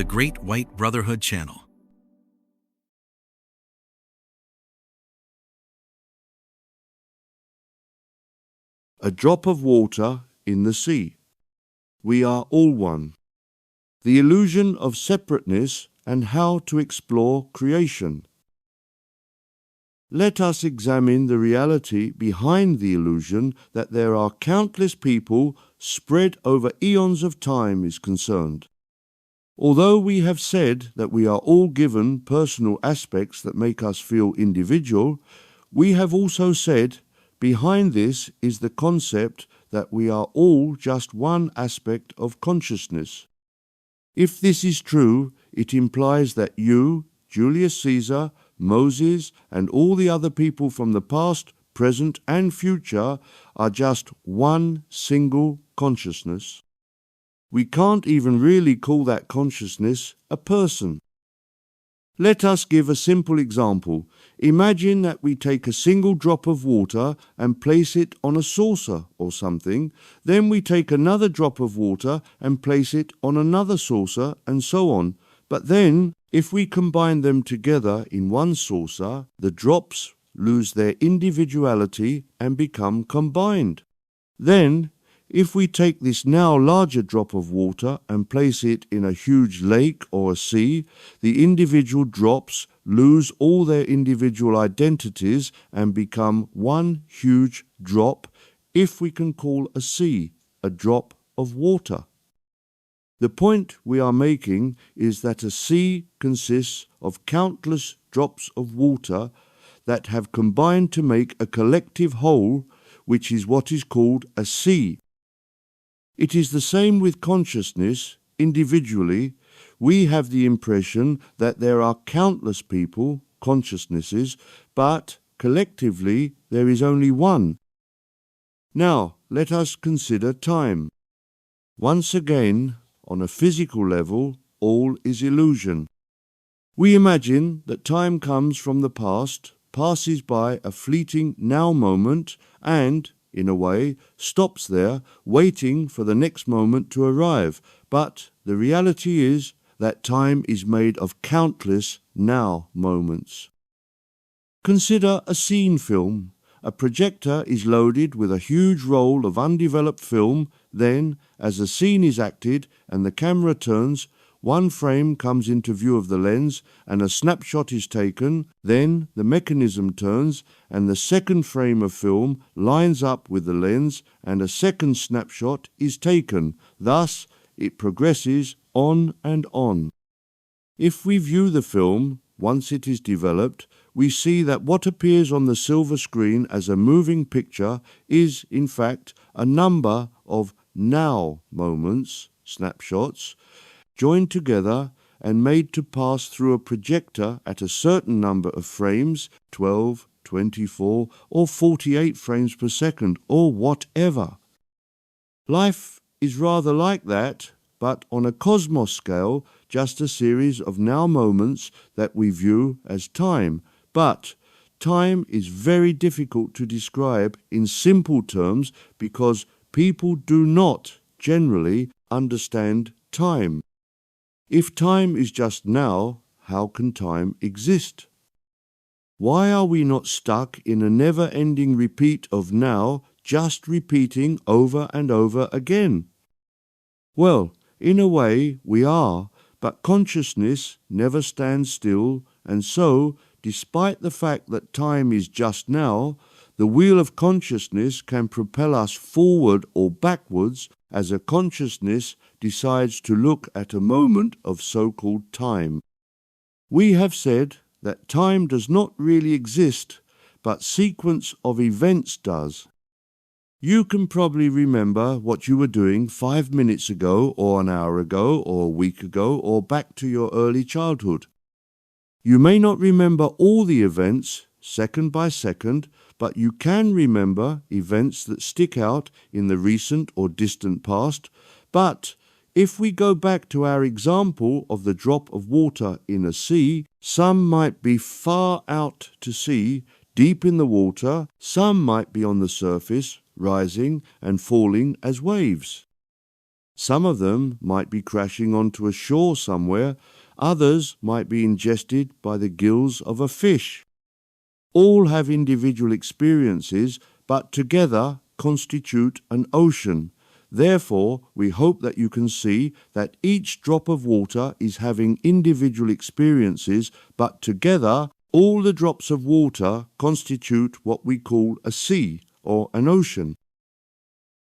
Great White Brotherhood channel. A drop of water in the sea. We are all one. The illusion of separateness and how to explore creation. Let us examine the reality behind the illusion that there are countless people spread over eons of time is concerned. Although we have said that we are all given personal aspects that make us feel individual, we have also said behind this is the concept that we are all just one aspect of consciousness. If this is true, it implies that you, Julius Caesar, Moses, and all the other people from the past, present, and future are just one single consciousness. We can't even really call that consciousness a person. Let us give a simple example. Imagine that we take a single drop of water and place it on a saucer or something. Then we take another drop of water and place it on another saucer, and so on. But then, if we combine them together in one saucer, the drops lose their individuality and become combined. Then, if we take this now larger drop of water and place it in a huge lake or a sea, the individual drops lose all their individual identities and become one huge drop, if we can call a sea a drop of water. The point we are making is that a sea consists of countless drops of water that have combined to make a collective whole, which is what is called a sea. It is the same with consciousness. Individually, we have the impression that there are countless people, consciousnesses, but collectively there is only one. Now, let us consider time. Once again, on a physical level, all is illusion. We imagine that time comes from the past, passes by a fleeting now moment, and, in a way, stops there, waiting for the next moment to arrive. But the reality is that time is made of countless now moments. Consider a scene film. A projector is loaded with a huge roll of undeveloped film. Then, as the scene is acted and the camera turns, one frame comes into view of the lens and a snapshot is taken. Then the mechanism turns and the second frame of film lines up with the lens and a second snapshot is taken. Thus, it progresses on and on. If we view the film, once it is developed, we see that what appears on the silver screen as a moving picture is, in fact, a number of now moments, snapshots, joined together and made to pass through a projector at a certain number of frames, 12, 24, or 48 frames per second, or whatever. Life is rather like that, but on a cosmos scale, just a series of now moments that we view as time. But time is very difficult to describe in simple terms because people do not generally understand time. If time is just now, how can time exist? Why are we not stuck in a never-ending repeat of now, just repeating over and over again? Well, in a way we are, but consciousness never stands still, and so, despite the fact that time is just now, the wheel of consciousness can propel us forward or backwards as a consciousness decides to look at a moment of so-called time. We have said that time does not really exist, but sequence of events does. You can probably remember what you were doing 5 minutes ago, or an hour ago, or a week ago, or back to your early childhood. You may not remember all the events, second by second, but you can remember events that stick out in the recent or distant past. But if we go back to our example of the drop of water in a sea, some might be far out to sea, deep in the water, some might be on the surface, rising and falling as waves. Some of them might be crashing onto a shore somewhere, others might be ingested by the gills of a fish. All have individual experiences, but together constitute an ocean. Therefore, we hope that you can see that each drop of water is having individual experiences, but together all the drops of water constitute what we call a sea or an ocean.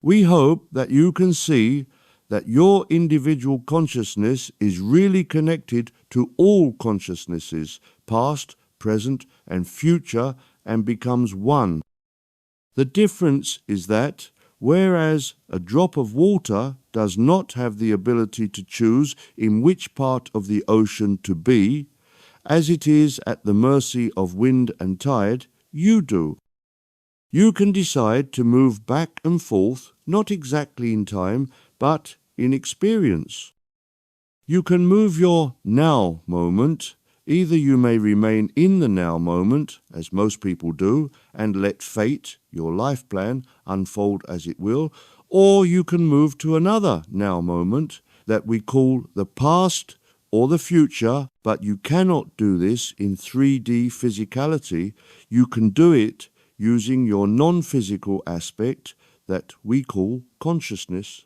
We hope that you can see that your individual consciousness is really connected to all consciousnesses, past, present, and future, and becomes one. The difference is that, whereas a drop of water does not have the ability to choose in which part of the ocean to be, as it is at the mercy of wind and tide, you do. You can decide to move back and forth, not exactly in time, but in experience. You can move your now moment. Either you may remain in the now moment, as most people do, and let fate, your life plan, unfold as it will, or you can move to another now moment that we call the past or the future, but you cannot do this in 3D physicality. You can do it using your non-physical aspect that we call consciousness.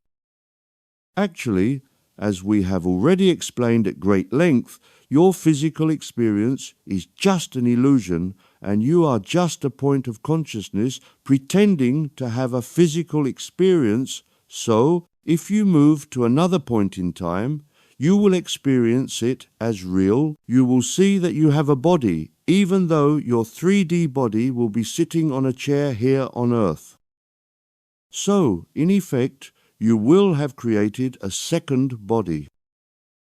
Actually, as we have already explained at great length, your physical experience is just an illusion, and you are just a point of consciousness pretending to have a physical experience. So, if you move to another point in time, you will experience it as real. You will see that you have a body, even though your 3D body will be sitting on a chair here on Earth. So, in effect, you will have created a second body.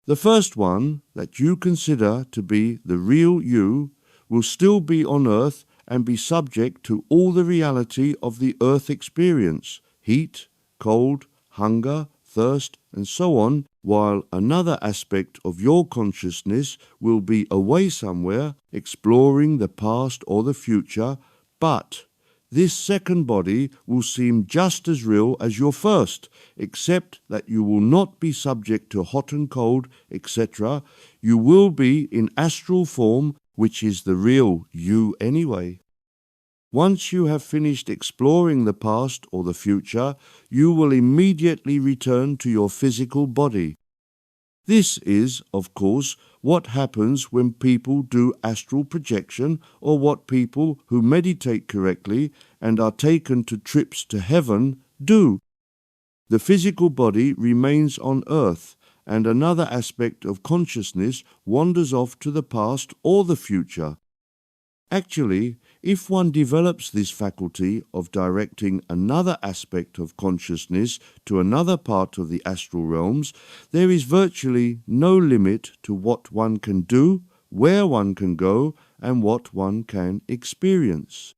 The first one, that you consider to be the real you, will still be on Earth and be subject to all the reality of the Earth experience, heat, cold, hunger, thirst, and so on, while another aspect of your consciousness will be away somewhere, exploring the past or the future, but this second body will seem just as real as your first, except that you will not be subject to hot and cold, etc. You will be in astral form, which is the real you anyway. Once you have finished exploring the past or the future, you will immediately return to your physical body. This is, of course, what happens when people do astral projection, or what people who meditate correctly and are taken to trips to heaven do. The physical body remains on earth, and another aspect of consciousness wanders off to the past or the future. Actually, if one develops this faculty of directing another aspect of consciousness to another part of the astral realms, there is virtually no limit to what one can do, where one can go, and what one can experience.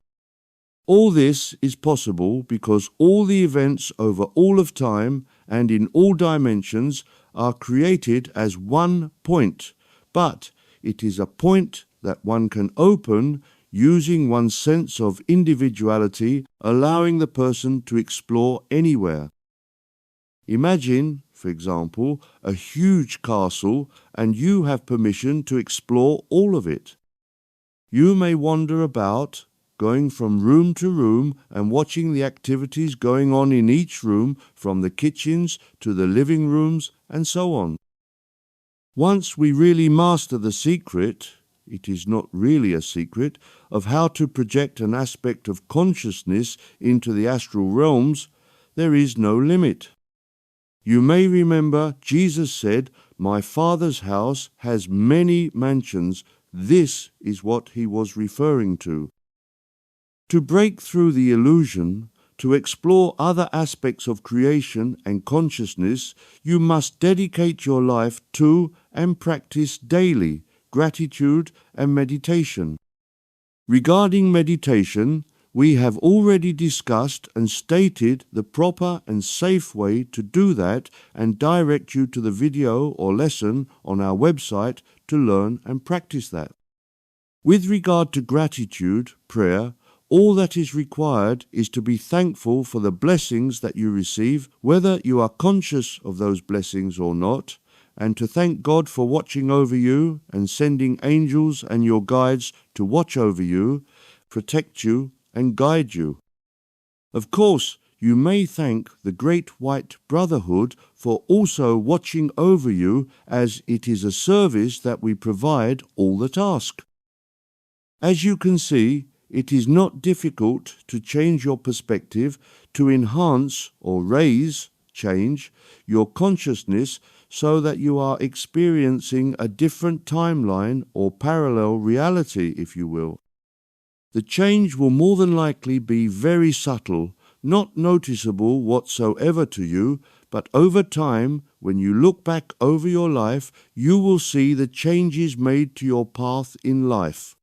All this is possible because all the events over all of time and in all dimensions are created as one point, but it is a point that one can open using one's sense of individuality, allowing the person to explore anywhere. Imagine, for example, a huge castle, and you have permission to explore all of it. You may wander about, going from room to room and watching the activities going on in each room, from the kitchens to the living rooms and so on. Once we really master the secret, it is not really a secret, of how to project an aspect of consciousness into the astral realms, there is no limit. You may remember Jesus said, "My Father's house has many mansions." This is what he was referring to. To break through the illusion, to explore other aspects of creation and consciousness, you must dedicate your life to and practice daily gratitude and meditation. Regarding meditation, we have already discussed and stated the proper and safe way to do that, and direct you to the video or lesson on our website to learn and practice that. With regard to gratitude, prayer, All that is required is to be thankful for the blessings that you receive, whether you are conscious of those blessings or not, and to thank God for watching over you and sending angels and your guides to watch over you, protect you, and guide you. Of course, you may thank the Great White Brotherhood for also watching over you, as it is a service that we provide all that ask. As you can see, it is not difficult to change your perspective, to enhance or change your consciousness so that you are experiencing a different timeline or parallel reality, if you will. The change will more than likely be very subtle, not noticeable whatsoever to you, but over time, when you look back over your life, you will see the changes made to your path in life.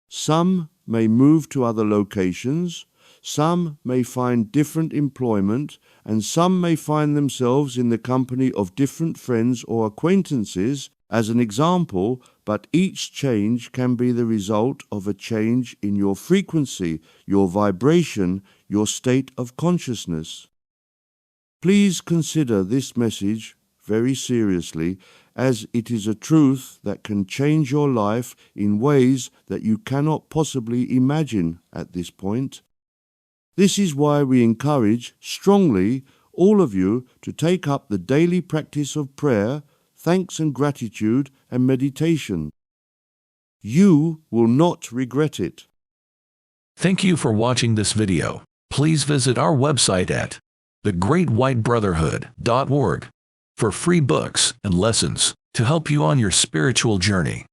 Some may move to other locations, some may find different employment, and some may find themselves in the company of different friends or acquaintances, as an example, but each change can be the result of a change in your frequency, your vibration, your state of consciousness. Please consider this message very seriously, as it is a truth that can change your life in ways that you cannot possibly imagine at this point. This is why we encourage strongly all of you to take up the daily practice of prayer, thanks and gratitude, and meditation. You will not regret it. Thank you for watching this video. Please visit our website at thegreatwhitebrotherhood.org for free books and lessons to help you on your spiritual journey.